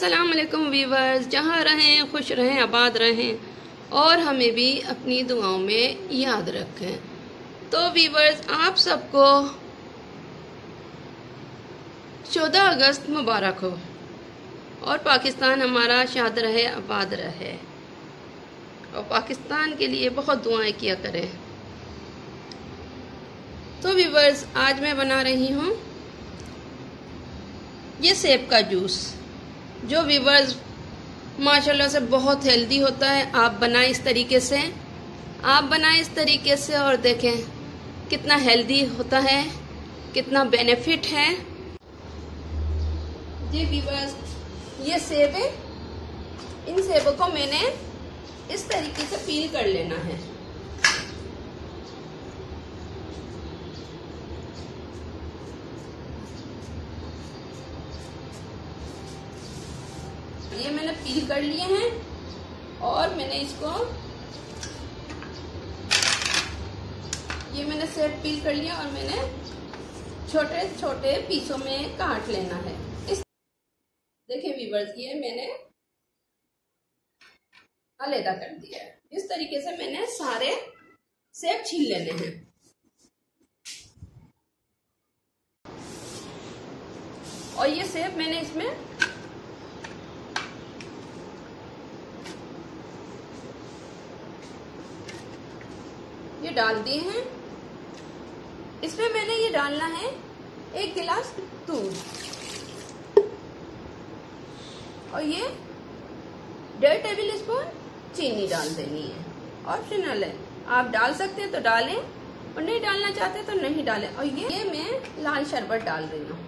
अस्सलाम वालेकुम वीवर्स, जहाँ रहें खुश रहें, आबाद रहें और हमें भी अपनी दुआओं में याद रखें। तो वीवर्स, आप सबको 14 अगस्त मुबारक हो और पाकिस्तान हमारा शाद रहे, आबाद रहे और पाकिस्तान के लिए बहुत दुआएं किया करें। तो वीवर्स, आज मैं बना रही हूँ ये सेब का जूस, जो वीवर्स माशाल्लाह से बहुत हेल्दी होता है। आप बनाएं इस तरीके से, और देखें कितना हेल्दी होता है, कितना बेनिफिट है। जी वीवर्स, ये सेब है, इन सेबों को मैंने इस तरीके से पील कर लेना है। ये मैंने पील कर लिए हैं और मैंने इसको, ये मैंने सेब पील कर लिया और मैंने छोटे छोटे पीसों में काट लेना है। इस देखिए वीवर्स, ये मैंने अलग कर दिया है। इस तरीके से मैंने सारे सेब छील लेने हैं। और ये सेब मैंने इसमें ये डाल दिए हैं। इसमें मैंने ये डालना है 1 गिलास दूध और ये 1.5 टेबल स्पून चीनी डाल देनी है। ऑप्शनल है, आप डाल सकते हैं तो डालें और नहीं डालना चाहते तो नहीं डालें। और ये मैं लाल शरबत डाल रही हूँ।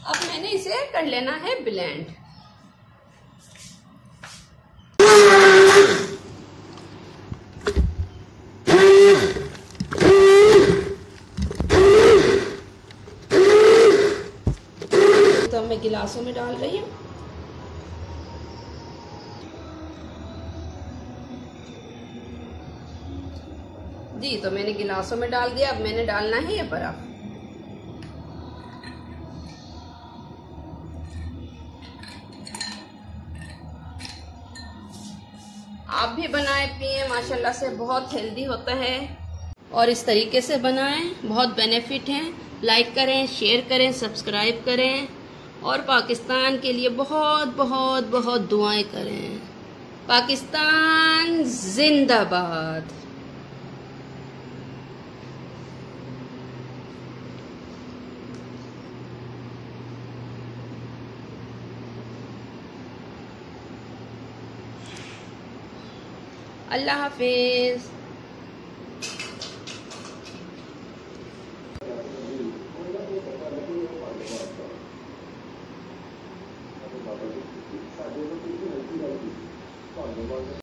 अब मैंने इसे कर लेना है ब्लेंड। तो मैं गिलासों में डाल रही हूँ। जी, तो मैंने गिलासों में डाल दिया। अब मैंने डालना है ये बर्फ। आप भी बनाएं, पिए, माशाल्लाह से बहुत हेल्दी होता है। और इस तरीके से बनाएं, बहुत बेनिफिट है। लाइक करें, शेयर करें, सब्सक्राइब करें और पाकिस्तान के लिए बहुत बहुत बहुत दुआएं करें। पाकिस्तान जिंदाबाद। अल्लाह हाफिज।